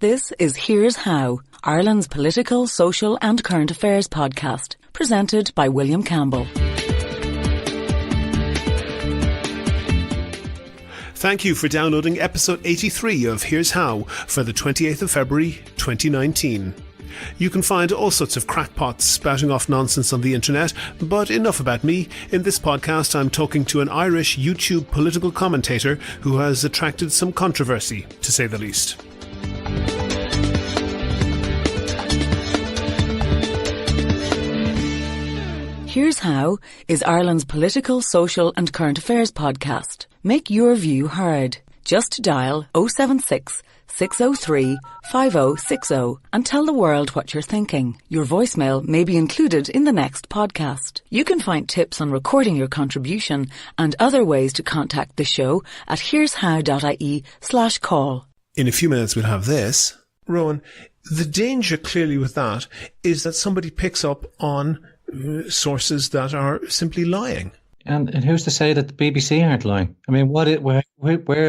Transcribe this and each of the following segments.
This is Here's How, Ireland's political, social and current affairs podcast, presented by William Campbell. Thank you for downloading episode 83 of Here's How for the 28th of February 2019. You can find all sorts of crackpots spouting off nonsense on the internet, but enough about me. In this podcast, I'm talking to an Irish YouTube political commentator who has attracted some controversy, to say the least. Here's How is Ireland's political, social and current affairs podcast. Make your view heard. Just dial 076 603 5060 and tell the world what you're thinking. Your voicemail may be included in the next podcast. You can find tips on recording your contribution and other ways to contact the show at here'show.ie/call. In a few minutes we'll have this. Rowan, the danger clearly with that is that somebody picks up on sources that are simply lying. And who's to say that the BBC aren't lying? I mean, where are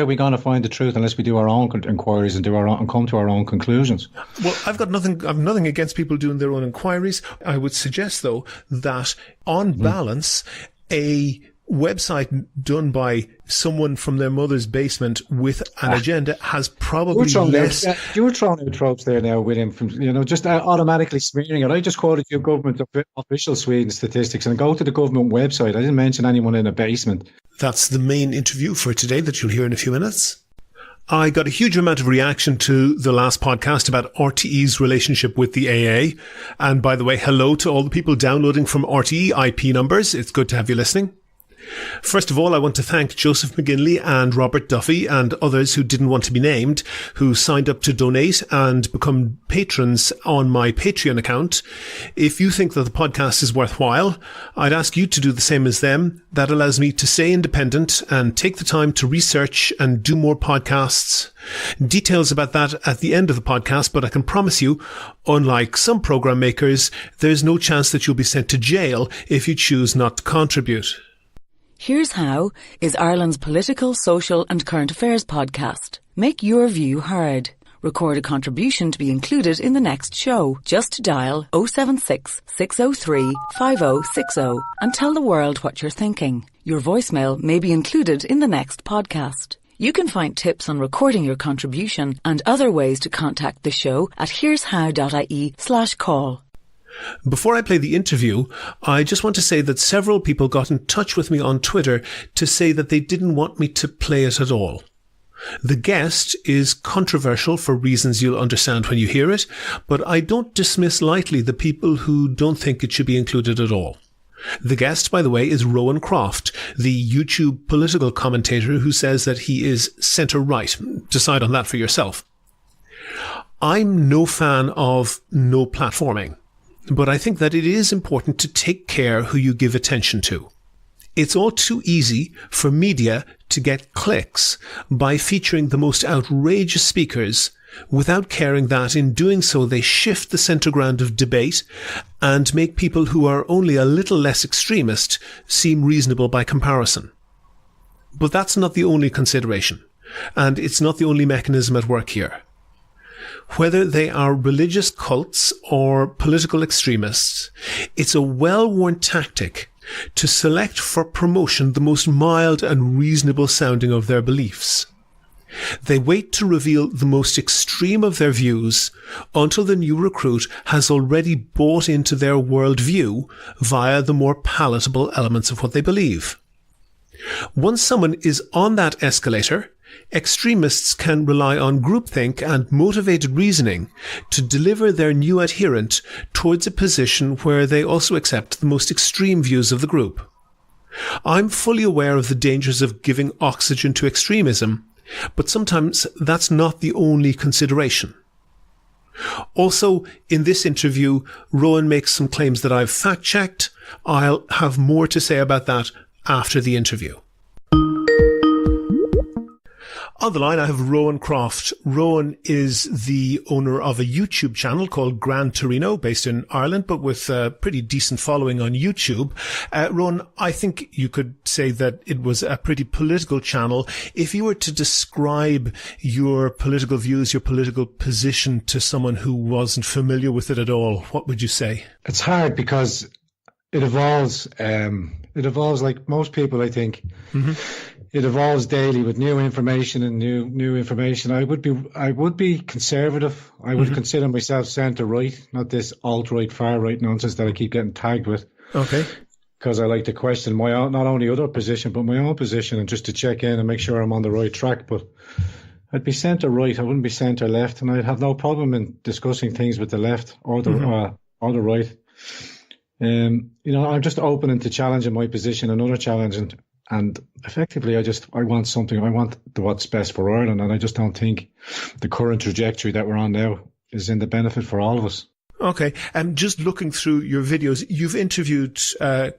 we going to find the truth unless we do our own inquiries and come to our own conclusions? Well, I've nothing against people doing their own inquiries. I would suggest, though, that on balance, a website done by someone from their mother's basement with an agenda has probably less. You're throwing out tropes there now, William, from just automatically smearing it. I just quoted you government official Sweden statistics, and go to the government website. I didn't mention anyone in a basement. That's the main interview for today that you'll hear in a few minutes. I got a huge amount of reaction to the last podcast about RTE's relationship with the AA. And by the way, hello to all the people downloading from RTE IP numbers. It's good to have you listening. First of all, I want to thank Joseph McGinley and Robert Duffy and others who didn't want to be named, who signed up to donate and become patrons on my Patreon account. If you think that the podcast is worthwhile, I'd ask you to do the same as them. That allows me to stay independent and take the time to research and do more podcasts. Details about that at the end of the podcast, but I can promise you, unlike some program makers, there's no chance that you'll be sent to jail if you choose not to contribute. Here's How is Ireland's political, social and current affairs podcast. Make your view heard. Record a contribution to be included in the next show. Just dial 076 603 5060 and tell the world what you're thinking. Your voicemail may be included in the next podcast. You can find tips on recording your contribution and other ways to contact the show at here'show.ie/call. Before I play the interview, I just want to say that several people got in touch with me on Twitter to say that they didn't want me to play it at all. The guest is controversial for reasons you'll understand when you hear it, but I don't dismiss lightly the people who don't think it should be included at all. The guest, by the way, is Rowan Croft, the YouTube political commentator who says that he is centre-right. Decide on that for yourself. I'm no fan of no platforming. But I think that it is important to take care who you give attention to. It's all too easy for media to get clicks by featuring the most outrageous speakers without caring that in doing so they shift the centre ground of debate and make people who are only a little less extremist seem reasonable by comparison. But that's not the only consideration, and it's not the only mechanism at work here. Whether they are religious cults or political extremists, it's a well-worn tactic to select for promotion the most mild and reasonable sounding of their beliefs. They wait to reveal the most extreme of their views until the new recruit has already bought into their worldview via the more palatable elements of what they believe. Once someone is on that escalator, extremists can rely on groupthink and motivated reasoning to deliver their new adherent towards a position where they also accept the most extreme views of the group. I'm fully aware of the dangers of giving oxygen to extremism, but sometimes that's not the only consideration. Also, in this interview, Rowan makes some claims that I've fact-checked. I'll have more to say about that after the interview. On the line, I have Rowan Croft. Rowan is the owner of a YouTube channel called Gran Torino, based in Ireland, but with a pretty decent following on YouTube. Rowan, I think you could say that it was a pretty political channel. If you were to describe your political views, your political position to someone who wasn't familiar with it at all, what would you say? It's hard because it evolves. It evolves like most people, I think. Mm-hmm. It evolves daily with new information and new information. I would be conservative. I would consider myself centre right, not this alt right, far right nonsense that I keep getting tagged with. Okay. Because I like to question my own, not only other position, but my own position, and just to check in and make sure I'm on the right track. But I'd be centre right. I wouldn't be centre left, and I'd have no problem in discussing things with the left or the right. I'm just open to challenging my position and other challenging. And effectively, I want something. I want what's best for Ireland, and I just don't think the current trajectory that we're on now is in the benefit for all of us. Okay. Just looking through your videos, you've interviewed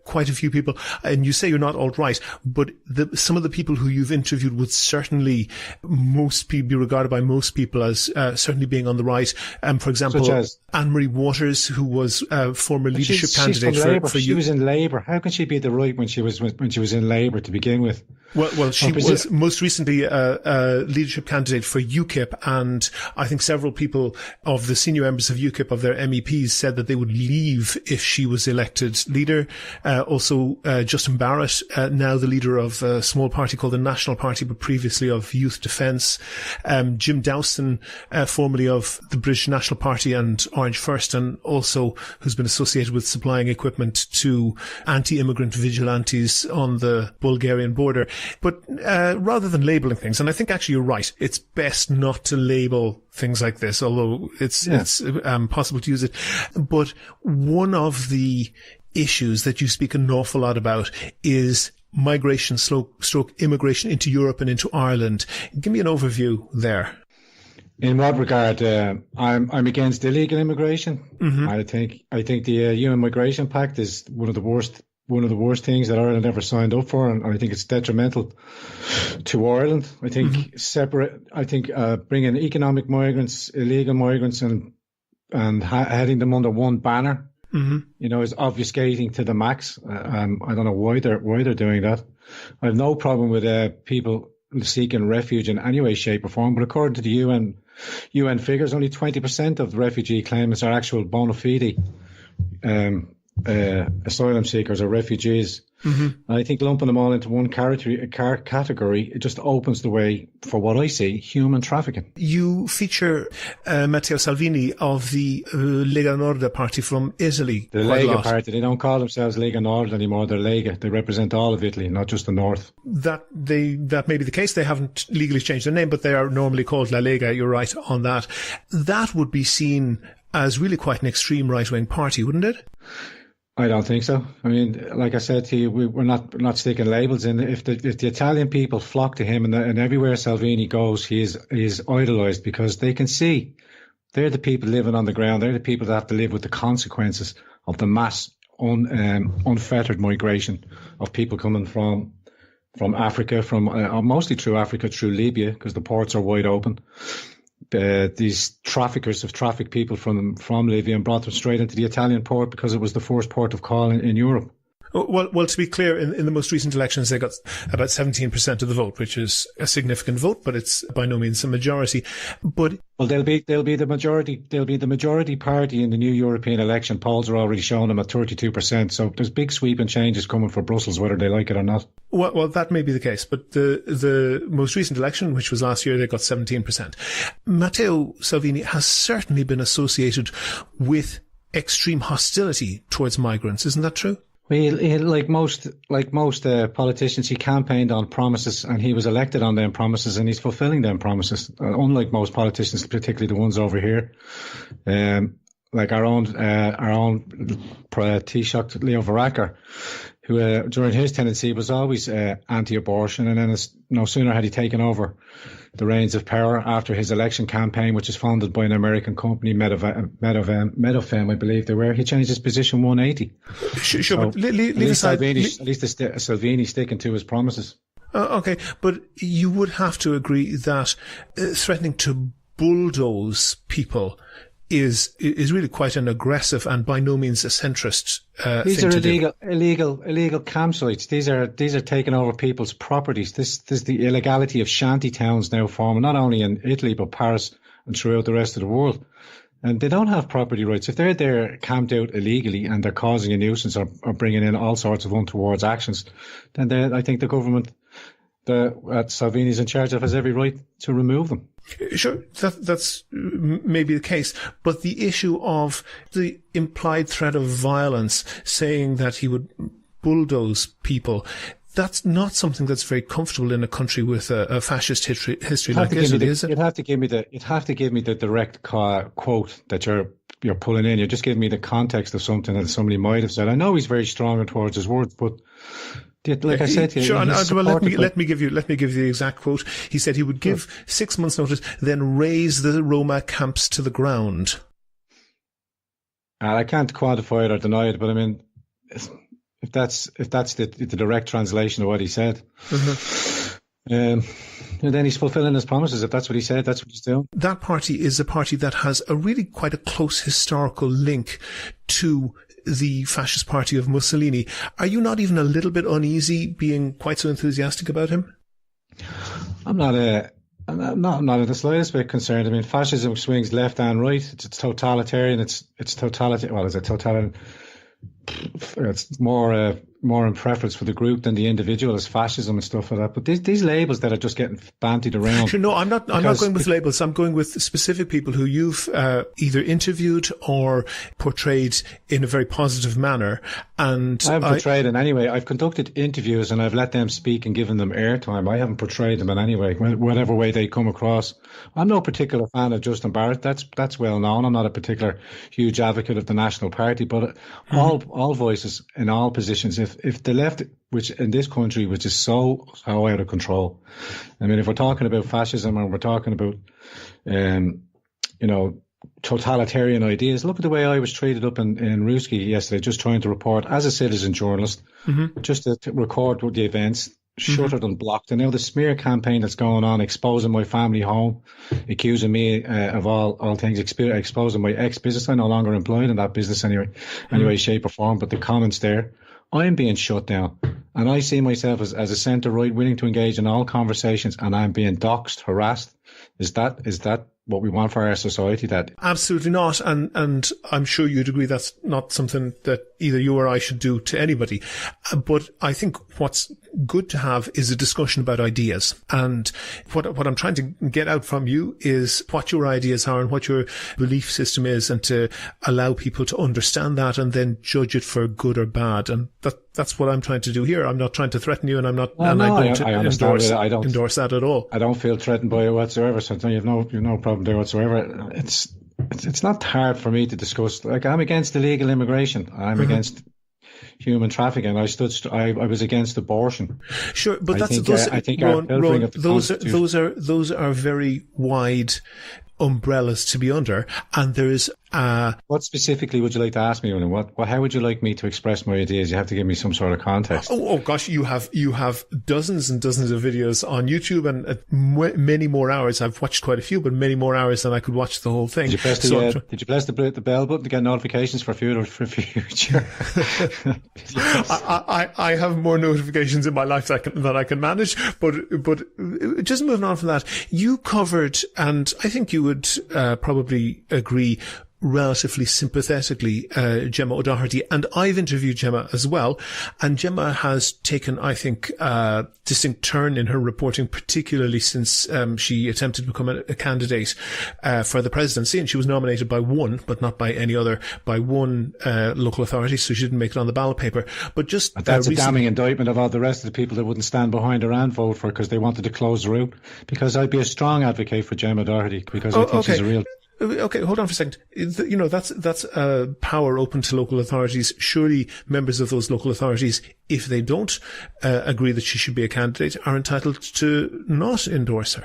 quite a few people, and you say you're not alt-right, but some of the people who you've interviewed would certainly be regarded by most people as certainly being on the right. For example, such as Anne-Marie Waters, who was former leadership candidate for She was in Labour. How can she be the right when she was in Labour to begin with? Well, she was most recently a leadership candidate for UKIP, and I think several people of the senior members of UKIP, of their MEPs, said that they would leave if she was elected leader. Also, Justin Barrett, now the leader of a small party called the National Party, but previously of Youth Defence. Jim Dowson, formerly of the British National Party and Orange First, and also who's been associated with supplying equipment to anti-immigrant vigilantes on the Bulgarian border. But rather than labelling things, and I think actually you're right, it's best not to label things like this, although it's possible to use it. But one of the issues that you speak an awful lot about is migration stroke immigration into Europe and into Ireland. Give me an overview there. In what regard? I'm against illegal immigration. Mm-hmm. I think the EU Migration Pact is one of the worst things that Ireland ever signed up for, and I think it's detrimental to Ireland. I think bringing economic migrants, illegal migrants, and heading them under one banner, is obfuscating to the max. I don't know why they're doing that. I have no problem with people seeking refuge in any way, shape, or form, but according to the UN figures, only 20% of refugee claimants are actual bona fide asylum seekers or refugees. Mm-hmm. I think lumping them all into one category, it just opens the way for what I see, human trafficking. You feature Matteo Salvini of the Lega Nord party from Italy. The Lega party, they don't call themselves Lega Nord anymore, they're Lega. They represent all of Italy, not just the north. That may be the case. They haven't legally changed their name, but they are normally called La Lega. You're right on that. That would be seen as really quite an extreme right-wing party, wouldn't it? I don't think so. I mean, like I said to you, we're not sticking labels in. If the Italian people flock to him, and everywhere Salvini goes, he is idolised, because they can see they're the people living on the ground. They're the people that have to live with the consequences of the mass unfettered migration of people coming from Africa, mostly through Africa, through Libya, because the ports are wide open. These traffickers have trafficked people from Libya and brought them straight into the Italian port because it was the first port of call in Europe. Well, to be clear, in the most recent elections, they got about 17% of the vote, which is a significant vote, but it's by no means a majority. But they'll be the majority. They'll be the majority party in the new European election. Polls are already showing them at 32%. So there's big sweeping changes coming for Brussels, whether they like it or not. Well, that may be the case, but the most recent election, which was last year, they got 17%. Matteo Salvini has certainly been associated with extreme hostility towards migrants. Isn't that true? Well, like most politicians, he campaigned on promises, and he was elected on them promises, and he's fulfilling them promises. Unlike most politicians, particularly the ones over here, like our own Taoiseach Leo Varadkar, who during his tenancy was always anti-abortion, and then no sooner had he taken over the reins of power after his election campaign, which is funded by an American company, Medofem, I believe they were, he changed his position 180. Sure, so but leave aside... Salvini sticking to his promises. Okay, but you would have to agree that threatening to bulldoze people is really quite an aggressive and by no means a centrist These thing are to do. illegal campsites. These are taking over people's properties. This the illegality of shanty towns now forming, not only in Italy but Paris and throughout the rest of the world. And they don't have property rights. If they're there camped out illegally and they're causing a nuisance or bringing in all sorts of untoward actions, then I think the government that Salvini's in charge of has every right to remove them. Sure, that's maybe the case, but the issue of the implied threat of violence, saying that he would bulldoze people, that's not something that's very comfortable in a country with a fascist history like Italy, is it? You'd have to give me the direct quote that you're pulling in. You're just giving me the context of something that somebody might have said. I know he's very strong towards his words, but like I said to you, sure, well, let me give you the exact quote. He said he would give 6 months' notice, then raise the Roma camps to the ground. I can't quantify it or deny it, but I mean, if that's the direct translation of what he said, and then he's fulfilling his promises. If that's what he said, that's what he's doing. That party is a party that has quite a close historical link to the fascist party of Mussolini. Are you not even a little bit uneasy being quite so enthusiastic about him? I'm not in the slightest bit concerned. I mean, fascism swings left and right. It's totalitarian. It's totalitarian. Well, is it totalitarian? It's more in preference for the group than the individual, as fascism and stuff like that. But these labels that are just getting bandied around. No, I'm not going with labels. I'm going with specific people who you've either interviewed or portrayed in a very positive manner. And I haven't portrayed in any way. I've conducted interviews and I've let them speak and given them airtime. I haven't portrayed them in any way, whatever way they come across. I'm no particular fan of Justin Barrett. That's well known. I'm not a particular huge advocate of the National Party, but all voices in all positions. If the left, which in this country, which is so out of control, I mean, if we're talking about fascism and we're talking about, totalitarian ideas, look at the way I was treated up in Ruski yesterday, just trying to report as a citizen journalist, just to record the events, shuttered and blocked. And now the smear campaign that's going on, exposing my family home, accusing me of all things, exposing my ex-business. I'm no longer employed in that business anyway, shape or form. But the comments there, I am being shut down. And I see myself as a centre-right, willing to engage in all conversations, and I'm being doxed, harassed. Is that what we want for our society? That absolutely not, and I'm sure you'd agree that's not something that either you or I should do to anybody. But I think what's good to have is a discussion about ideas, and what I'm trying to get out from you is what your ideas are and what your belief system is, and to allow people to understand that and then judge it for good or bad. And that's what I'm trying to do here. I'm not trying to threaten you, and I'm not. I don't endorse that at all. I don't feel threatened by it whatsoever. So you have no problem there whatsoever. It's not hard for me to discuss. Like, I'm against illegal immigration. I'm against human trafficking. I was against abortion. Sure, but those are very wide umbrellas to be under, and there is what specifically would you like to ask me, William? How would you like me to express my ideas? You have to give me some sort of context. Oh gosh, you have dozens and dozens of videos on YouTube, and many more hours. I've watched quite a few, but many more hours than I could watch the whole thing. Did you press the bell button to get notifications for future? I have more notifications in my life that I can manage, but just moving on from that, you covered, and I think you would probably agree, relatively sympathetically, Gemma O'Doherty, and I've interviewed Gemma as well, and Gemma has taken, I think, a distinct turn in her reporting, particularly since she attempted to become a candidate for the presidency, and she was nominated by one, but not by any other, by one local authority, so she didn't make it on the ballot paper. But that's a damning indictment of all the rest of the people that wouldn't stand behind her and vote for her because they wanted to close the route. Because I'd be a strong advocate for Gemma O'Doherty, because I think she's a real... Okay, hold on for a second. That's power open to local authorities. Surely members of those local authorities, if they don't agree that she should be a candidate, are entitled to not endorse her.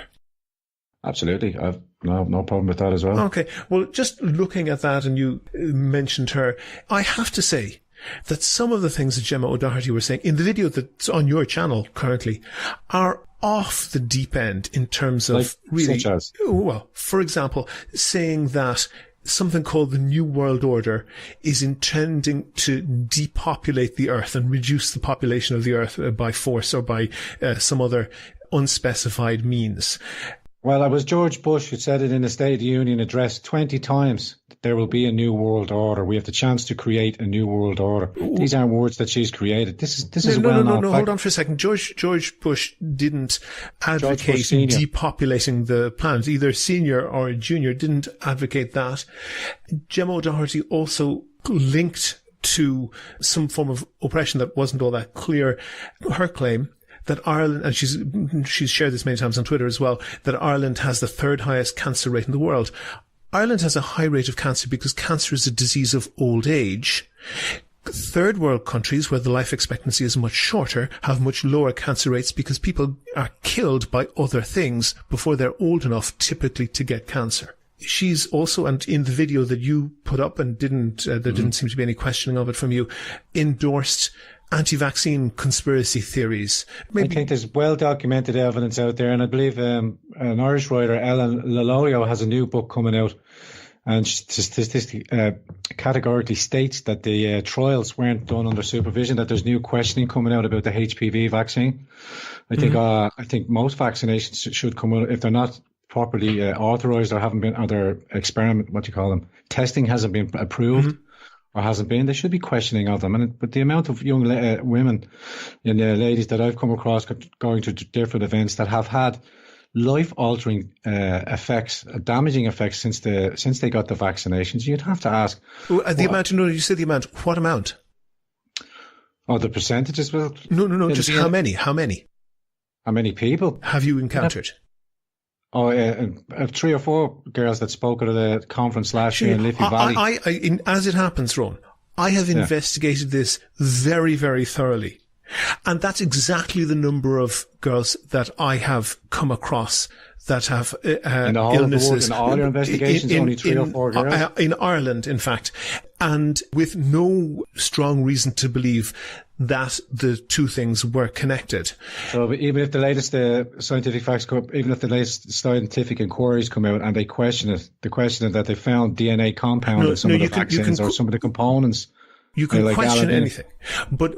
Absolutely. I've no problem with that as well. Okay. Well, just looking at that, and you mentioned her, I have to say that some of the things that Gemma O'Doherty were saying in the video that's on your channel currently are off the deep end in terms of like, really, such as? well, for example, saying that something called the New World Order is intending to depopulate the Earth and reduce the population of the Earth by force or by some other unspecified means. Well, it was George Bush who said it in the State of the Union address 20 times. There will be a new world order. We have the chance to create a new world order. These aren't words that she's created. This is no, well-known fact. Hold on for a second. George Bush didn't advocate depopulating the planet. Either senior or junior didn't advocate that. Gemma O'Doherty also linked to some form of oppression that wasn't all that clear. Her claim that Ireland, and she's shared this many times on Twitter as well, that Ireland has the third highest cancer rate in the world. Ireland has a high rate of cancer because cancer is a disease of old age. Third world countries, where the life expectancy is much shorter, have much lower cancer rates because people are killed by other things before they're old enough typically to get cancer. She's also, and in the video that you put up and there didn't seem to be any questioning of it from you, endorsed anti-vaccine conspiracy theories. I think there's well-documented evidence out there, and I believe an Irish writer, Ellen Laloyo, has a new book coming out, and she categorically states that the trials weren't done under supervision, that there's new questioning coming out about the HPV vaccine. I think most vaccinations should come out, if they're not properly authorised or haven't been, or their testing hasn't been approved. Or hasn't been, they should be questioning of them. But the amount of young women and ladies that I've come across going to different events that have had life-altering effects, damaging effects since they got the vaccinations, you'd have to ask. The amount, you said the amount. What amount? Oh, the percentages? Well, no. Just how many? How many? How many people have you encountered? Oh, 3 or 4 girls that spoke at a conference last year in Liffey Valley. As it happens, Ron, I have investigated this very, very thoroughly. And that's exactly the number of girls that I have come across that have illnesses. In all your investigations, only 3 or 4 girls? In Ireland, in fact. And with no strong reason to believe that the two things were connected. So even if the latest scientific facts come up, even if the latest scientific inquiries come out and they question it that they found DNA compound in some of the vaccines or some of the components. You can question anything. But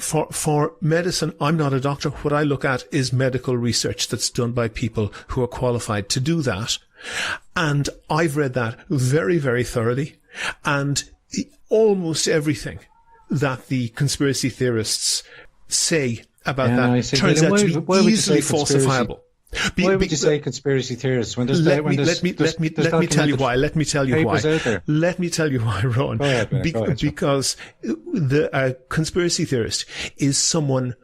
for medicine, I'm not a doctor. What I look at is medical research that's done by people who are qualified to do that. And I've read that very, very thoroughly. And almost everything that the conspiracy theorists say about that turns out to be easily falsifiable. Why would you say conspiracy theorists when there's let me tell you why. Let me tell you why, Ron. Go ahead, because the conspiracy theorist is someone,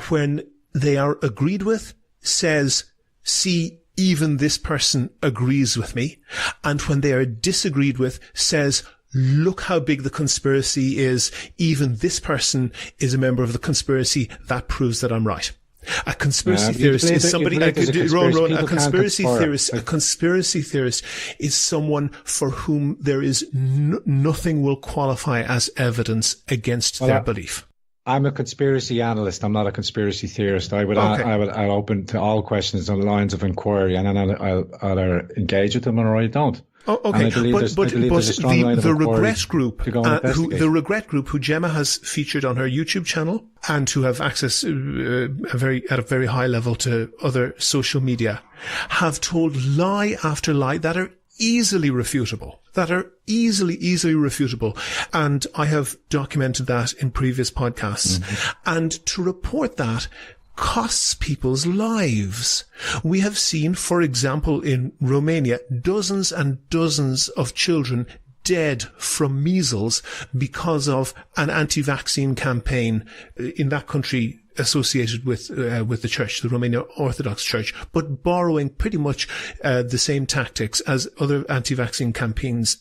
when they are agreed with, says, see, even this person agrees with me. And when they are disagreed with, says, look how big the conspiracy is. Even this person is a member of the conspiracy. That proves that I'm right. A conspiracy theorist is somebody. A conspiracy theorist is someone for whom there is nothing will qualify as evidence against their belief. I'm a conspiracy analyst. I'm not a conspiracy theorist. I'll open to all questions on lines of inquiry, and then I'll either engage with them or I don't. Oh, okay, but the regret group who Gemma has featured on her YouTube channel and who have access at a very high level to other social media have told lie after lie that are easily refutable. And I have documented that in previous podcasts. And to report that costs people's lives. We have seen, for example, in Romania, dozens and dozens of children dead from measles because of an anti-vaccine campaign in that country associated with the church, the Romanian Orthodox Church, but borrowing pretty much the same tactics as other anti-vaccine campaigns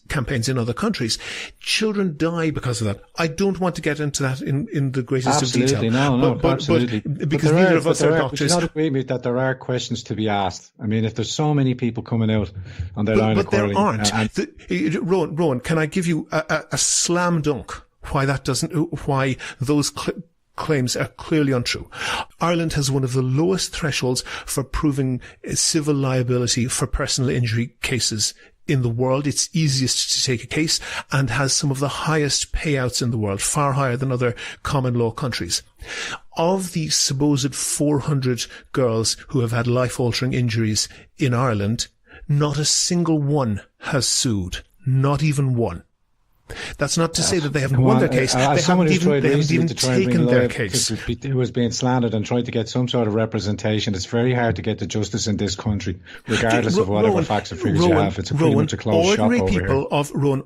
in other countries. Children die because of that. I don't want to get into that in the greatest of detail. Absolutely. Because neither of us are doctors. But you not agree with me that there are questions to be asked. I mean, if there's so many people coming out on their line of inquiry. But there aren't. Rowan, can I give you a slam dunk why those claims are clearly untrue. Ireland has one of the lowest thresholds for proving civil liability for personal injury cases in the world. It's easiest to take a case and has some of the highest payouts in the world, far higher than other common law countries. Of the supposed 400 girls who have had life-altering injuries in Ireland, not a single one has sued. Not even one. That's not to say that they haven't won their case. They haven't even taken their case. Who was being slandered and tried to get some sort of representation. It's very hard to get to justice in this country, regardless of whatever facts or figures you have. It's pretty much a closed shop over here.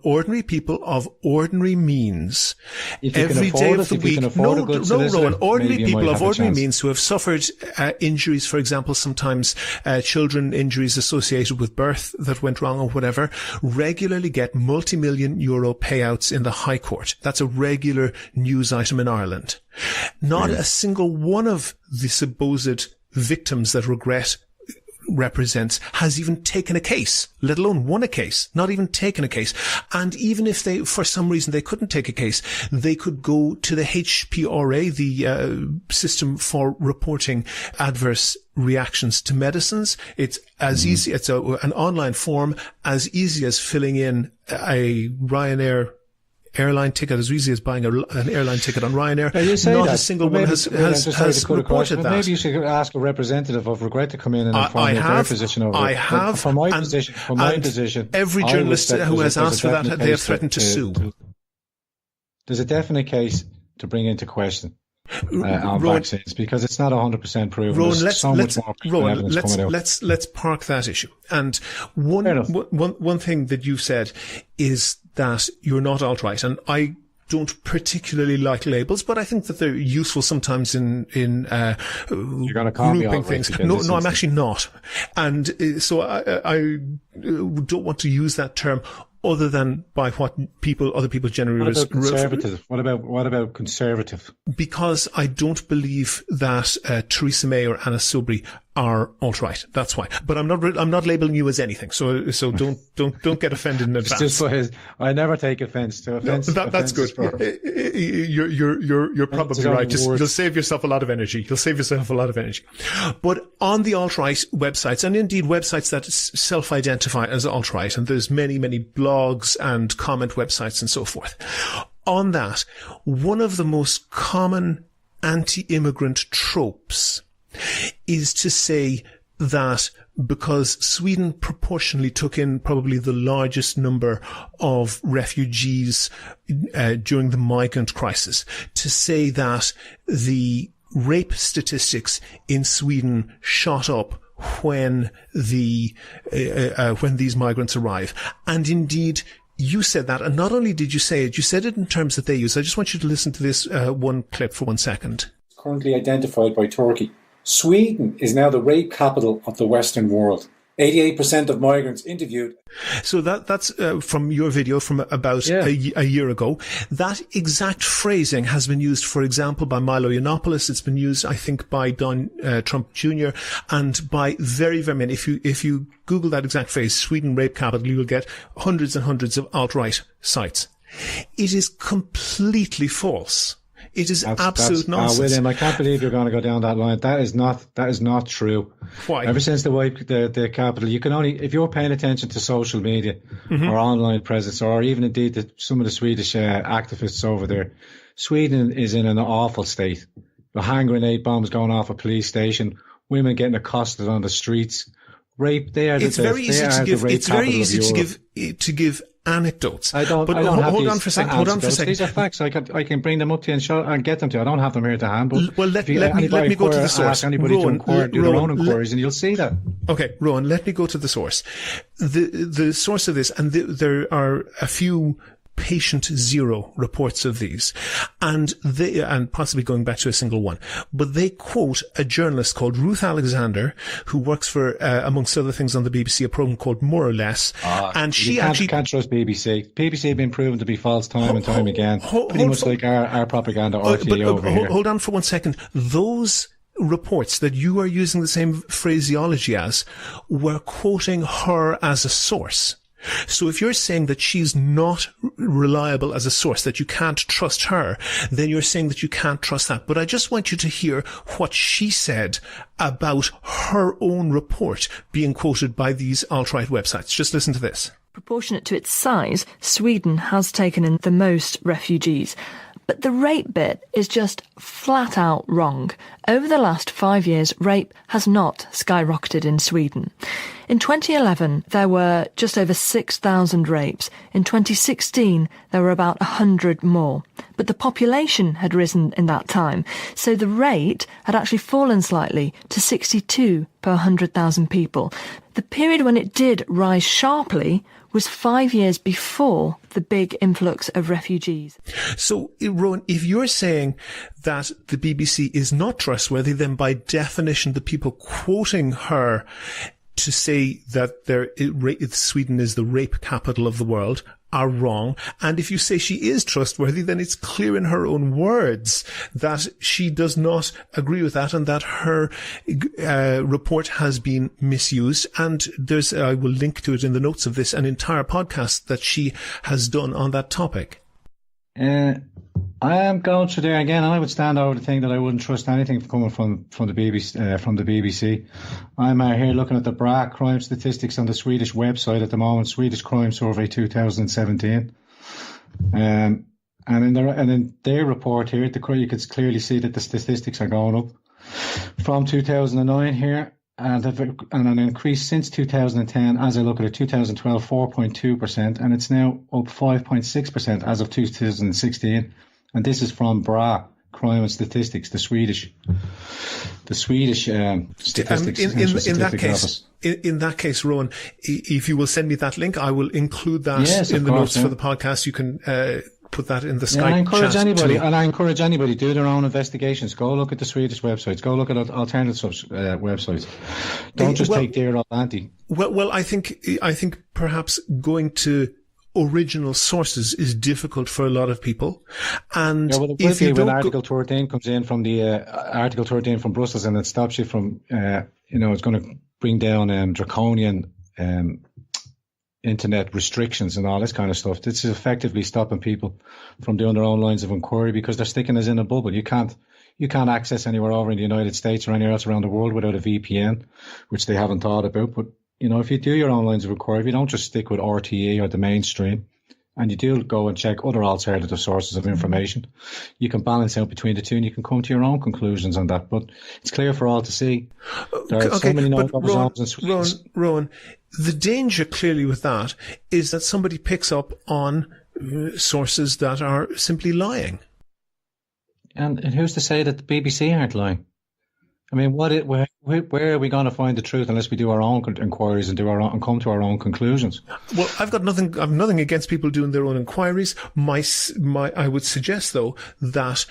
Ordinary people of ordinary means, every day of the week. Ordinary people of ordinary means who have suffered injuries, for example, sometimes children injuries associated with birth that went wrong or whatever, regularly get multi-million euro payouts in the High Court. That's a regular news item in Ireland. Not a single one of the supposed victims that Regret represents has even taken a case, let alone won a case, not even taken a case. And even if they, for some reason, they couldn't take a case, they could go to the HPRA, the system for reporting adverse reactions to medicines. It's as easy, it's an online form, as easy as filling in a Ryanair airline ticket, as easy as buying an airline ticket on Ryanair. Not a single one has reported that. Maybe you should ask a representative of Regret to come in and inform their position over it. I have. From my position, every journalist who has asked for that, they have threatened to sue. There's a definite case to bring into question on vaccines, because it's not 100% proven. Let's park that issue. And one thing that you said is that you're not alt-right, and I don't particularly like labels, but I think that they're useful sometimes in you're going to call me alt-right things. No, I'm actually not, and so I don't want to use that term other than by what other people generally. What about conservative? What about conservative? Because I don't believe that Theresa May or Anna Soubry are alt-right. That's why. But I'm not labeling you as anything. So don't get offended in advance. It's just I never take offense to offense. No, that's good. You're probably right. You'll save yourself a lot of energy. But on the alt-right websites, and indeed websites that self-identify as alt-right, and there's many blogs and comment websites and so forth. On that, one of the most common anti-immigrant tropes is to say that because Sweden proportionally took in probably the largest number of refugees during the migrant crisis, to say that the rape statistics in Sweden shot up when these migrants arrive. And indeed, you said that, and not only did you say it, you said it in terms that they use. I just want you to listen to this one clip for 1 second. Currently identified by Turkey. Sweden is now the rape capital of the Western world. 88% of migrants interviewed. So that's from your video from about a year ago. That exact phrasing has been used, for example, by Milo Yiannopoulos. It's been used, I think, by Don Trump Jr. and by very, very many. If you Google that exact phrase, Sweden rape capital, you will get hundreds and hundreds of alt-right sites. It is completely false. It is absolute nonsense. William, I can't believe you're going to go down that line. That is not true. Why? Ever since the capital, you can only, if you're paying attention to social media or online presence, or even indeed some of the Swedish activists over there, Sweden is in an awful state. The hand grenade bombs going off a police station, women getting accosted on the streets, rape. It's very easy to give anecdotes. Hold on for a second. These are facts. I can bring them up to you and show and get them to you. I don't have them here to hand. But well, let me go to the source. Anybody Rowan, to do their own inquiries, and you'll see that. Okay, Rowan, let me go to the source. The source of this, and there are a few patient zero reports of these, and possibly going back to a single one, but they quote a journalist called Ruth Alexander, who works for, amongst other things, on the BBC, a program called More or Less, and she can't trust BBC. BBC have been proven to be false time and time again, pretty much like our propaganda RTE over here. Hold on for 1 second. Those reports that you are using the same phraseology as were quoting her as a source. So if you're saying that she's not reliable as a source, that you can't trust her, then you're saying that you can't trust that. But I just want you to hear what she said about her own report being quoted by these alt-right websites. Just listen to this. Proportionate to its size, Sweden has taken in the most refugees. But the rape bit is just flat out wrong. Over the last 5 years, rape has not skyrocketed in Sweden. In 2011, there were just over 6,000 rapes. In 2016, there were about 100 more. But the population had risen in that time, so the rate had actually fallen slightly to 62 per 100,000 people. The period when it did rise sharply was 5 years before the big influx of refugees. So, Rowan, if you're saying that the BBC is not trustworthy, then by definition, the people quoting her to say that Sweden is the rape capital of the world are wrong. And if you say she is trustworthy, then it's clear in her own words that she does not agree with that and that her report has been misused. And I will link to it in the notes of this, an entire podcast that she has done on that topic. I am going through there again, and I would stand over the thing that I wouldn't trust anything coming from the BBC. I'm here looking at the BRA crime statistics on the Swedish website at the moment, Swedish Crime Survey 2017. And in their report here, you can clearly see that the statistics are going up from 2009 here. And an increase since 2010, as I look at it, 2012, 4.2%, and it's now up 5.6% as of 2016. And this is from BRA, Crime and Statistics, the Swedish statistics. In that case, Rowan, if you will send me that link, I will include that in the notes for the podcast. You can put that in the Skype I encourage anybody do their own investigations. Go look at the Swedish websites. Go look at alternative websites. Don't just take their old anti. Well, I think perhaps going to original sources is difficult for a lot of people. And if you when Article 13 comes in from the Article 13 from Brussels, and it stops you from it's going to bring down draconian internet restrictions and all this kind of stuff. This is effectively stopping people from doing their own lines of inquiry because they're sticking us in a bubble. You can't access anywhere over in the United States or anywhere else around the world without a VPN, which they haven't thought about. But if you do your own lines of inquiry, if you don't just stick with RTE or the mainstream, and you do go and check other alternative sources of information, you can balance out between the two and you can come to your own conclusions on that. But it's clear for all to see. There are so many no-go zones in Rowan, the danger clearly with that is that somebody picks up on sources that are simply lying. And who's to say that the BBC aren't lying? I mean, where are we going to find the truth unless we do our own inquiries and come to our own conclusions? Well, I've nothing against people doing their own inquiries. I would suggest though that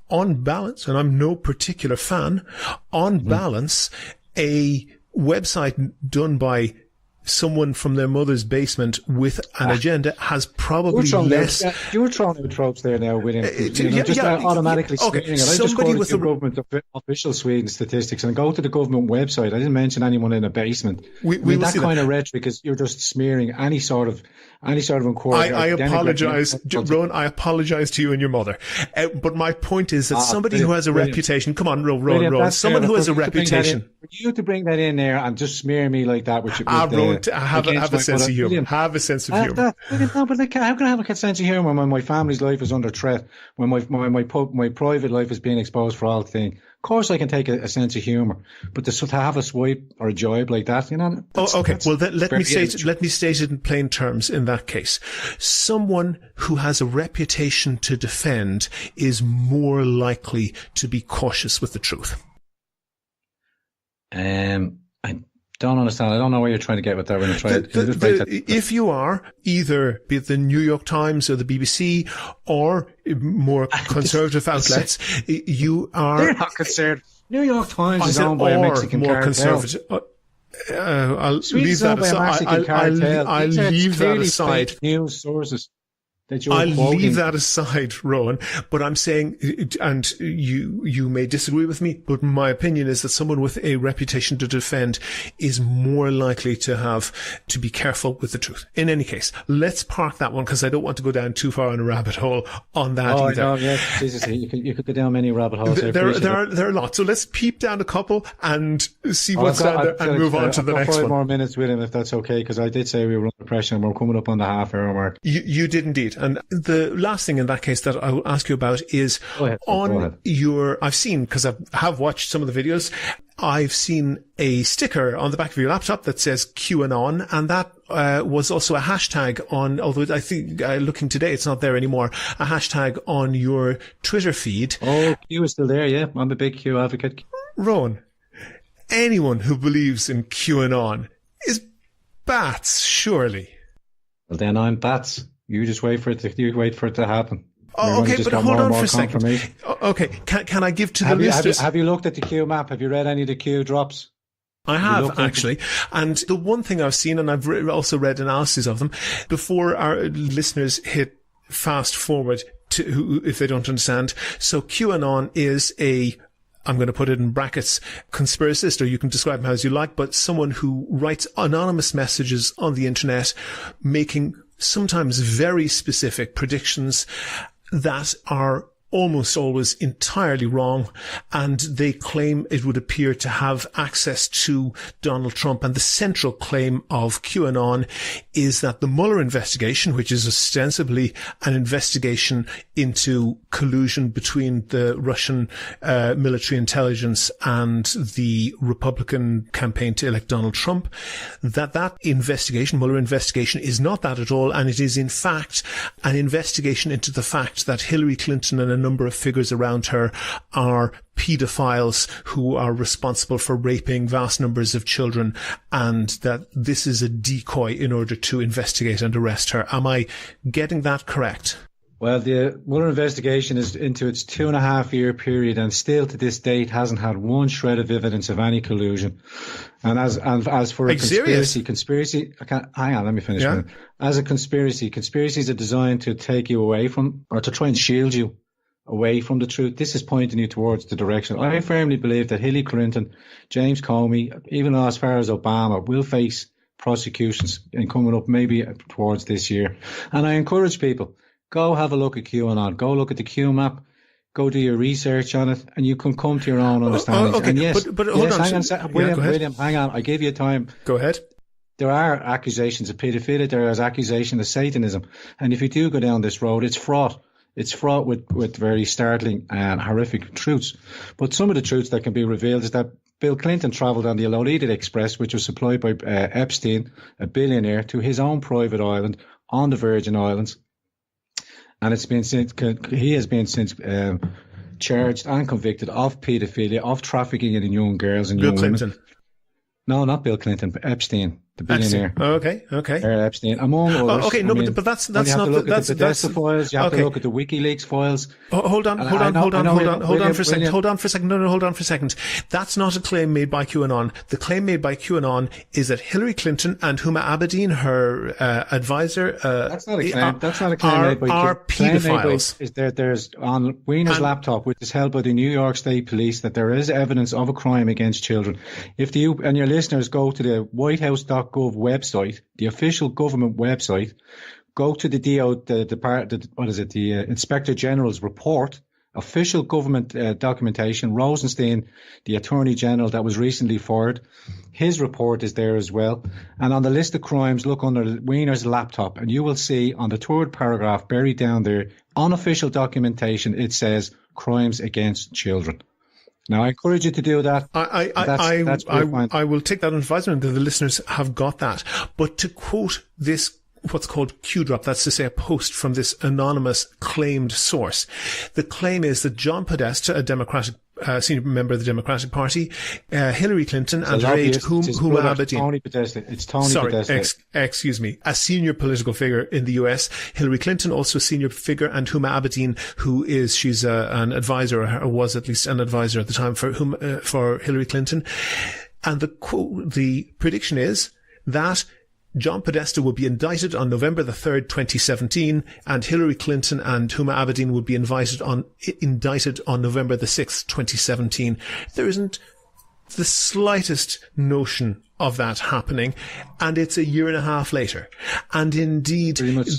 on balance, and I'm no particular fan, on balance, a website done by someone from their mother's basement with an agenda has probably less. You're throwing out tropes there now, William. Automatically smearing it. I just quoted the government official Sweden statistics and go to the government website. I didn't mention anyone in a basement. That kind of rhetoric is you're just smearing any sort of inquiry. I apologise, Rowan. I apologise to you and your mother. But my point is that somebody who has a reputation. Come on, Rowan. Someone who has a reputation. For you to bring that in there and just smear me like that, which have a sense of humour. Have a sense of humour. No, but how can I have a sense of humour when my family's life is under threat, when my private life is being exposed for all things? Of course I can take a sense of humour, but to have a swipe or a jibe like that, okay. Well, let me state it in plain terms in that case. Someone who has a reputation to defend is more likely to be cautious with the truth. I don't understand. I don't know where you're trying to get with that. When you try if you are either be it the New York Times or the BBC or more conservative outlets, you are. They're not conservative. New York Times is owned by a Mexican more cartel. Conservative. I'll leave that aside. I'll leave that aside. News sources. I'll leave that aside, Rowan, but I'm saying, and you may disagree with me, but my opinion is that someone with a reputation to defend is more likely to be careful with the truth. In any case, let's park that one because I don't want to go down too far on a rabbit hole on that either. No, yeah, Jesus, you could go down many rabbit holes. There are lots. So let's peep down a couple and see what's down there and move on to the next one. 5 more minutes with him, if that's okay, because I did say we were under pressure and we're coming up on the half-hour mark. You did indeed. And the last thing in that case that I will ask you about is I've seen, because I have watched some of the videos, I've seen a sticker on the back of your laptop that says QAnon, and that was also a hashtag on, although I think looking today it's not there anymore, a hashtag on your Twitter feed. Oh, Q is still there, yeah. I'm a big Q advocate. Rowan, anyone who believes in QAnon is bats, surely. Well, then I'm bats. You just wait for it to happen. Oh, okay, but hold on for a second. Okay, can I give to the listeners? Have you looked at the Q map? Have you read any of the Q drops? I have, actually. And the one thing I've seen, and I've also read analyses of them, before our listeners hit fast forward to if they don't understand. So QAnon is I'm going to put it in brackets, conspiracist, or you can describe him as you like, but someone who writes anonymous messages on the internet, making sometimes very specific predictions that are almost always entirely wrong, and they claim it would appear to have access to Donald Trump. And the central claim of QAnon is that the Mueller investigation, which is ostensibly an investigation into collusion between the Russian military intelligence and the Republican campaign to elect Donald Trump, that investigation, Mueller investigation, is not that at all, and it is in fact an investigation into the fact that Hillary Clinton and a number of figures around her are pedophiles who are responsible for raping vast numbers of children, and that this is a decoy in order to investigate and arrest her. Am I getting that correct? Well, the Mueller investigation is into its 2.5-year period, and still to this date hasn't had one shred of evidence of any collusion. And as for a conspiracy, hang on, let me finish. Yeah. As a conspiracies are designed to take you away from, or to try and shield you away from the truth. This is pointing you towards the direction. I firmly believe that Hillary Clinton, James Comey, even as far as Obama, will face prosecutions and coming up maybe towards this year. And I encourage people, go have a look at QAnon. Go look at the Q map. Go do your research on it, and you can come to your own understanding. Okay, and yes, but hold on. William, hang on. I gave you time. Go ahead. There are accusations of paedophilia. There is accusation of Satanism. And if you do go down this road, it's fraught. It's fraught with very startling and horrific truths. But some of the truths that can be revealed is that Bill Clinton travelled on the Lolita Express, which was supplied by Epstein, a billionaire, to his own private island on the Virgin Islands. And he has been since charged and convicted of paedophilia, of trafficking in young girls and young women. Bill Clinton? No, not Bill Clinton, but Epstein. The billionaire. Okay. Epstein, among others. But that's not the Podesta files. You have to look at the WikiLeaks files. Hold on for a second. No, hold on for a second. That's not a claim made by QAnon. The claim made by QAnon is that Hillary Clinton and Huma Abedin, her advisor, that's not a claim. That's not a claim made by are pedophiles. Is there's on Weiner's laptop, which is held by the New York State Police, that there is evidence of a crime against children. If you and your listeners go to the WhiteHouse.gov website, the official government website, go to the Inspector General's report, official government documentation. Rosenstein, the Attorney General that was recently fired, his report is there as well. And on the list of crimes, look under Weiner's laptop, and you will see on the third paragraph buried down there, unofficial documentation, it says crimes against children. Now, I encourage you to do that. I will take that on advisement that the listeners have got that. But to quote this, what's called Q-drop, that's to say a post from this anonymous claimed source. The claim is that John Podesta, a Democratic senior member of the Democratic Party, Hillary Clinton, and her aide, Huma Abedin. It's Tony Podesta. Excuse me. A senior political figure in the US. Hillary Clinton, also a senior figure, and Huma Abedin, she's an advisor, or was at least an advisor at the time for Hillary Clinton. And the prediction is that John Podesta would be indicted on November the 3rd, 2017, and Hillary Clinton and Huma Abedin would be indicted on November the 6th, 2017. There isn't the slightest notion of that happening, and it's a year and a half later. And indeed, QAnon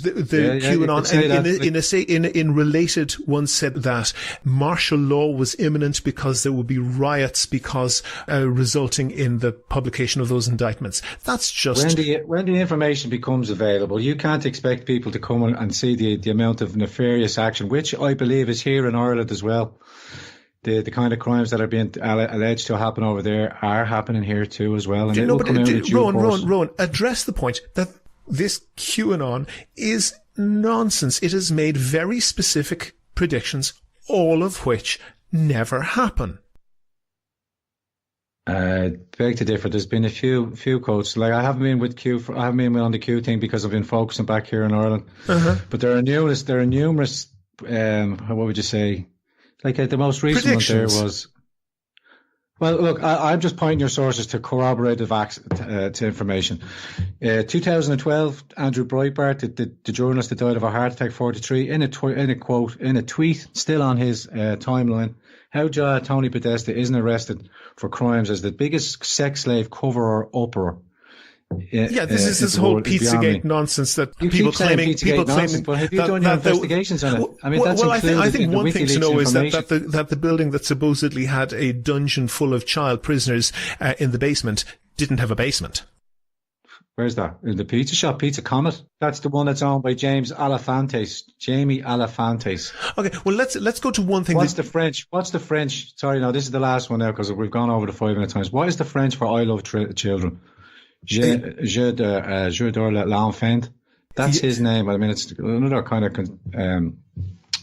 in related one said that martial law was imminent because there would be riots because resulting in the publication of those indictments. That's just when the information becomes available, you can't expect people to come and see the amount of nefarious action, which I believe is here in Ireland as well. The kind of crimes that are being alleged to happen over there are happening here too as well. And Rowan, address the point that this QAnon is nonsense. It has made very specific predictions, all of which never happen. Beg to differ. There's been a few quotes. Like I haven't been with Q. I haven't been on the Q thing because I've been focusing back here in Ireland. But there are numerous. What would you say? Like the most recent one there was. Well, look, I'm just pointing your sources to corroborative to information. 2012, Andrew Breitbart, the journalist that died of a heart attack, 43, in a tweet, still on his timeline, how Tony Podesta isn't arrested for crimes as the biggest sex slave cover or upper. This is this whole Pizzagate nonsense that people claiming. But have you done your investigations on it? I mean, I think one thing to know is that the building that supposedly had a dungeon full of child prisoners in the basement didn't have a basement. Where's that? In the pizza shop, Pizza Comet. That's the one that's owned by Jamie Alefantes. Okay, well let's go to one thing. What's the French? Sorry, no, this is the last one now because we've gone over the 5 minute times. What is the French for I love children? Je adore l'enfant. That's his name. I mean, it's another kind of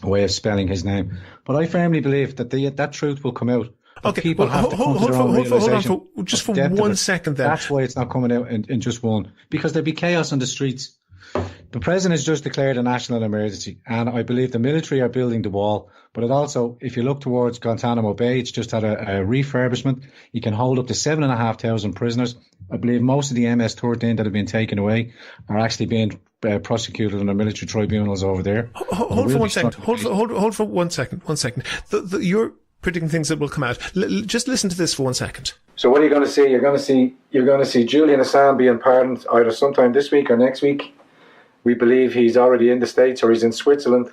way of spelling his name. But I firmly believe that that truth will come out. Okay, people have to come to their own realization just for 1 second then. That's why it's not coming out in just one. Because there'd be chaos on the streets. The president has just declared a national emergency, and I believe the military are building the wall. But it also, if you look towards Guantanamo Bay, it's just had a refurbishment. You can hold up to 7,500 prisoners. I believe most of the MS-13 that have been taken away are actually being prosecuted under military tribunals over there. Hold for 1 second. Hold for 1 second. 1 second. You're predicting things that will come out. Just listen to this for 1 second. So what are you going to see? You're going to see Julian Assange being pardoned either sometime this week or next week. We believe he's already in the States or he's in Switzerland.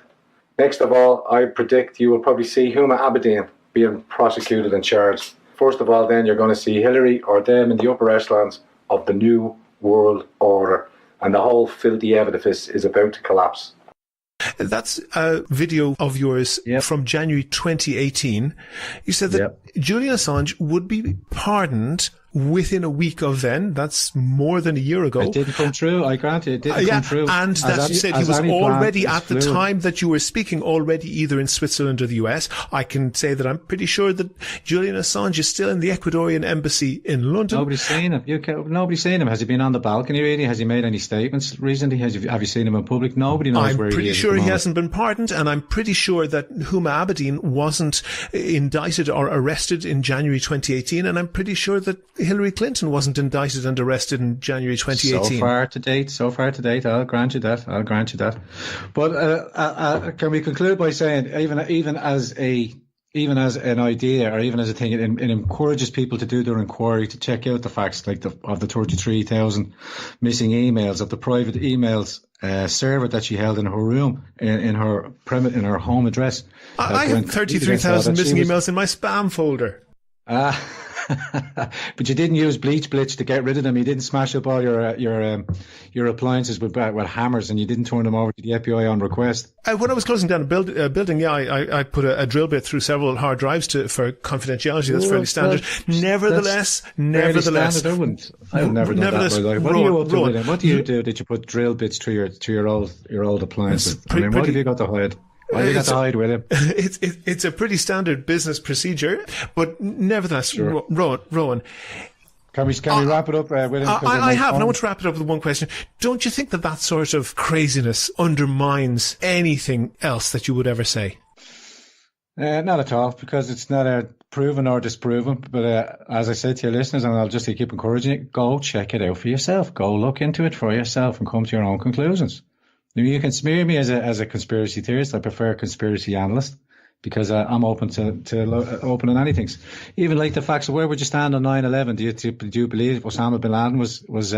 Next of all, I predict you will probably see Huma Abedin being prosecuted and charged. First of all, then you're going to see Hillary or them in the upper echelons of the new world order. And the whole filthy edifice is about to collapse. That's a video of yours from January 2018. You said that Julian Assange would be pardoned within a week of then. That's more than a year ago. It didn't come true. I grant it didn't come true. And that you said he was already, at the time that you were speaking, already either in Switzerland or the US. I can say that I'm pretty sure that Julian Assange is still in the Ecuadorian embassy in London. Nobody's seen him. Nobody's seen him. Has he been on the balcony really? Has he made any statements recently? Have you seen him in public? Nobody knows where he is. I'm pretty sure he hasn't been pardoned, and I'm pretty sure that Huma Abedin wasn't indicted or arrested in January 2018, and I'm pretty sure that Hillary Clinton wasn't indicted and arrested in January 2018. So far to date, I'll grant you that. But can we conclude by saying, even as an idea or even as a thing, it encourages people to do their inquiry, to check out the facts, like of the 33,000 missing emails, of the private emails server that she held in her room, in her home address. I have 33,000 missing emails in my spam folder. But you didn't use bleach blitz to get rid of them. You didn't smash up all your appliances with hammers, and you didn't turn them over to the FBI on request. When I was closing down a building, I put a drill bit through several hard drives for confidentiality. That's fairly standard. Nevertheless, I would never done that. What do you do that you put drill bits through your old appliances? What have you got to hide? Why do you got to hide with him? It's a pretty standard business procedure, but nevertheless, sure. Rowan. Can we wrap it up with him? I have, and I want to wrap it up with one question. Don't you think that sort of craziness undermines anything else that you would ever say? Not at all, because it's not proven or disproven. But as I said to your listeners, and I'll just keep encouraging it, go check it out for yourself. Go look into it for yourself and come to your own conclusions. I mean, you can smear me as a conspiracy theorist. I prefer conspiracy analyst, because I'm open to opening anything. Even like the facts of where would you stand on 9/11? Do you believe Osama bin Laden was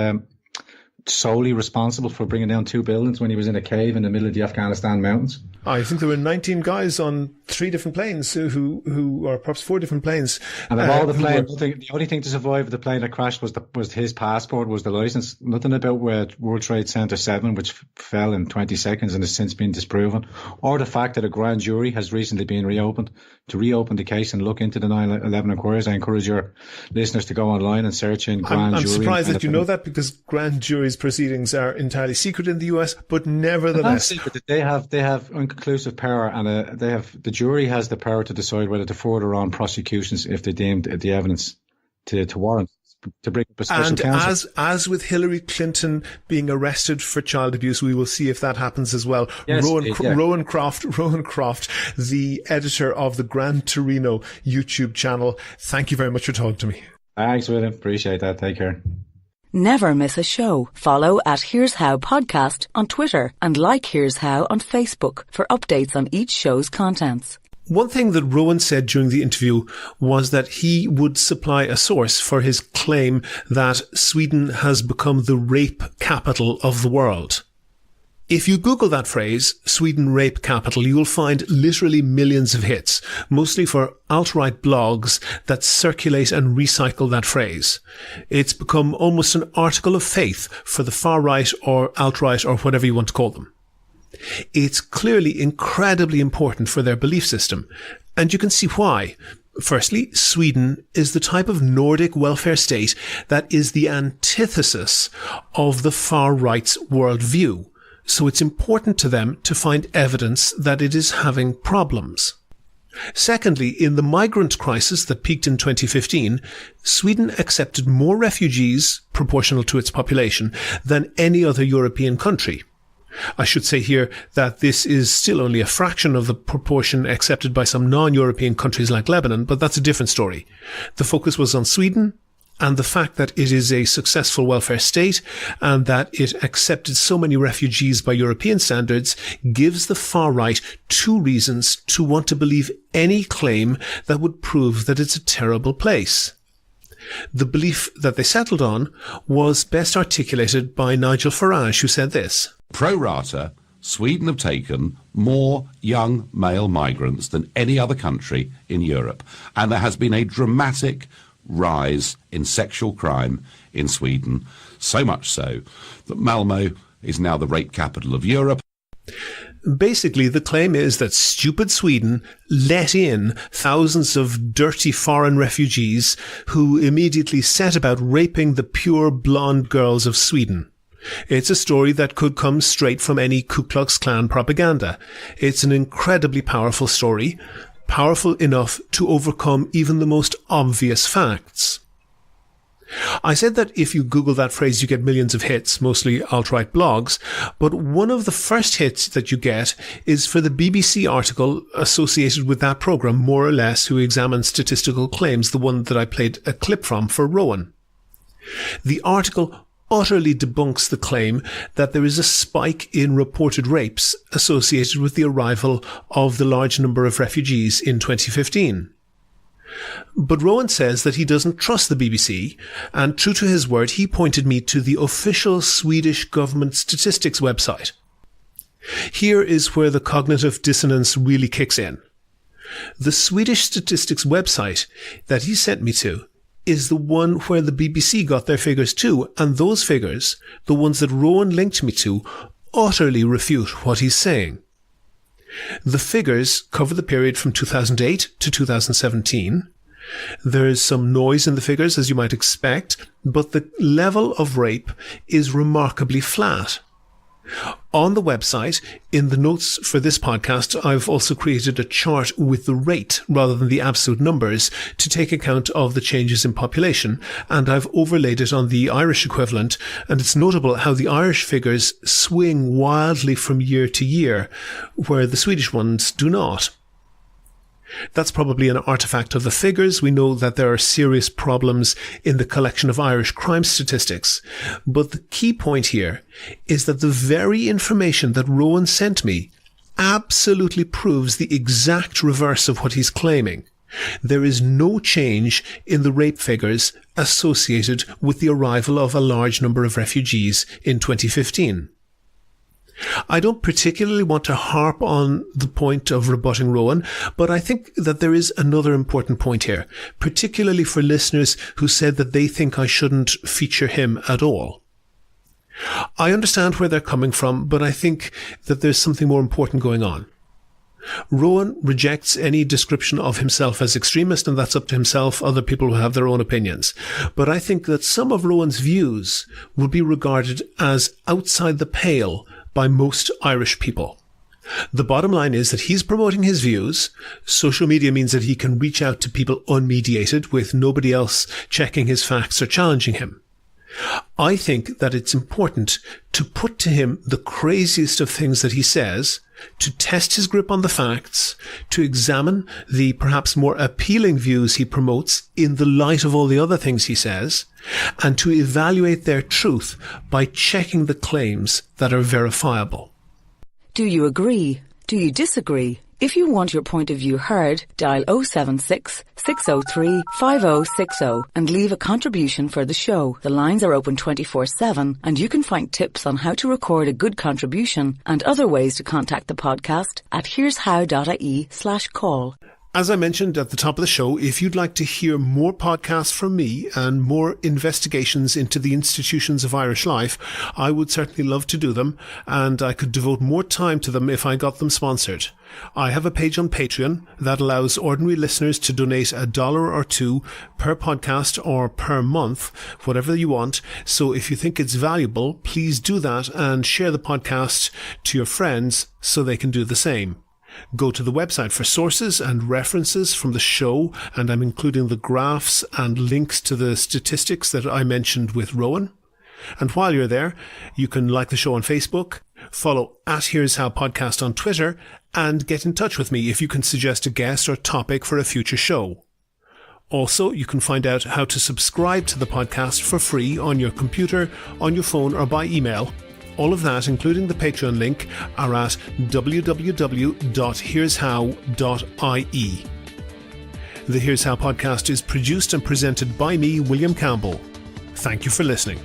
solely responsible for bringing down 2 buildings when he was in a cave in the middle of the Afghanistan mountains? I think there were 19 guys on 3 different planes who or perhaps 4 different planes. And of all the planes, the only thing to survive the plane that crashed was his passport, was the license. Nothing about World Trade Center 7, which fell in 20 seconds and has since been disproven, or the fact that a grand jury has recently been reopened to reopen the case and look into the 9/11 inquiries. I encourage your listeners to go online and search in grand jury. I'm surprised that you know that, because grand jury's proceedings are entirely secret in the US, but nevertheless, they have conclusive power, and the jury has the power to decide whether to forward on prosecutions if they deemed the evidence to warrant to bring up a special counsel. As with Hillary Clinton being arrested for child abuse, we will see if that happens as well. Yes, Rowan Croft, the editor of the Gran Torino YouTube channel. Thank you very much for talking to me. Thanks, William. Appreciate that. Take care. Never miss a show. Follow at Here's How Podcast on Twitter and like Here's How on Facebook for updates on each show's contents. One thing that Rowan said during the interview was that he would supply a source for his claim that Sweden has become the rape capital of the world. If you Google that phrase, Sweden rape capital, you will find literally millions of hits, mostly for alt-right blogs that circulate and recycle that phrase. It's become almost an article of faith for the far right or alt-right or whatever you want to call them. It's clearly incredibly important for their belief system, and you can see why. Firstly, Sweden is the type of Nordic welfare state that is the antithesis of the far right's worldview. So it's important to them to find evidence that it is having problems. Secondly, in the migrant crisis that peaked in 2015, Sweden accepted more refugees, proportional to its population, than any other European country. I should say here that this is still only a fraction of the proportion accepted by some non-European countries like Lebanon, but that's a different story. The focus was on Sweden, and the fact that it is a successful welfare state and that it accepted so many refugees by European standards gives the far right 2 reasons to want to believe any claim that would prove that it's a terrible place. The belief that they settled on was best articulated by Nigel Farage, who said this. Pro rata, Sweden have taken more young male migrants than any other country in Europe, and there has been a dramatic rise in sexual crime in Sweden, so much so that Malmö is now the rape capital of Europe. Basically, the claim is that stupid Sweden let in thousands of dirty foreign refugees who immediately set about raping the pure blonde girls of Sweden. It's a story that could come straight from any Ku Klux Klan propaganda. It's an incredibly powerful story, powerful enough to overcome even the most obvious facts. I said that if you Google that phrase, you get millions of hits, mostly alt-right blogs, but one of the first hits that you get is for the BBC article associated with that programme, More or Less, who examines statistical claims, the one that I played a clip from for Rowan. The article utterly debunks the claim that there is a spike in reported rapes associated with the arrival of the large number of refugees in 2015. But Rowan says that he doesn't trust the BBC, and true to his word, he pointed me to the official Swedish government statistics website. Here is where the cognitive dissonance really kicks in. The Swedish statistics website that he sent me to is the one where the BBC got their figures too, and those figures, the ones that Rowan linked me to, utterly refute what he's saying. The figures cover the period from 2008 to 2017. There is some noise in the figures, as you might expect, but the level of rape is remarkably flat. On the website, in the notes for this podcast, I've also created a chart with the rate rather than the absolute numbers to take account of the changes in population, and I've overlaid it on the Irish equivalent, and it's notable how the Irish figures swing wildly from year to year, where the Swedish ones do not. That's probably an artifact of the figures. We know that there are serious problems in the collection of Irish crime statistics. But the key point here is that the very information that Rowan sent me absolutely proves the exact reverse of what he's claiming. There is no change in the rape figures associated with the arrival of a large number of refugees in 2015. I don't particularly want to harp on the point of rebutting Rowan, but I think that there is another important point here, particularly for listeners who said that they think I shouldn't feature him at all. I understand where they're coming from, but I think that there's something more important going on. Rowan rejects any description of himself as extremist, and that's up to himself, other people who have their own opinions. But I think that some of Rowan's views would be regarded as outside the pale by most Irish people. The bottom line is that he's promoting his views. Social media means that he can reach out to people unmediated, with nobody else checking his facts or challenging him. I think that it's important to put to him the craziest of things that he says, to test his grip on the facts, to examine the perhaps more appealing views he promotes in the light of all the other things he says, and to evaluate their truth by checking the claims that are verifiable. Do you agree? Do you disagree? If you want your point of view heard, dial 076 603 5060 and leave a contribution for the show. The lines are open 24/7 and you can find tips on how to record a good contribution and other ways to contact the podcast at here'show.ie/call. As I mentioned at the top of the show, if you'd like to hear more podcasts from me and more investigations into the institutions of Irish life, I would certainly love to do them, and I could devote more time to them if I got them sponsored. I have a page on Patreon that allows ordinary listeners to donate $1 or $2 per podcast or per month, whatever you want. So if you think it's valuable, please do that and share the podcast to your friends so they can do the same. Go to the website for sources and references from the show, and I'm including the graphs and links to the statistics that I mentioned with Rowan. And while you're there, you can like the show on Facebook, follow @Here'sHowPodcast on Twitter, and get in touch with me if you can suggest a guest or topic for a future show. Also, you can find out how to subscribe to the podcast for free on your computer, on your phone, or by email. All of that, including the Patreon link, are at www.here'show.ie. The Here's How podcast is produced and presented by me, William Campbell. Thank you for listening.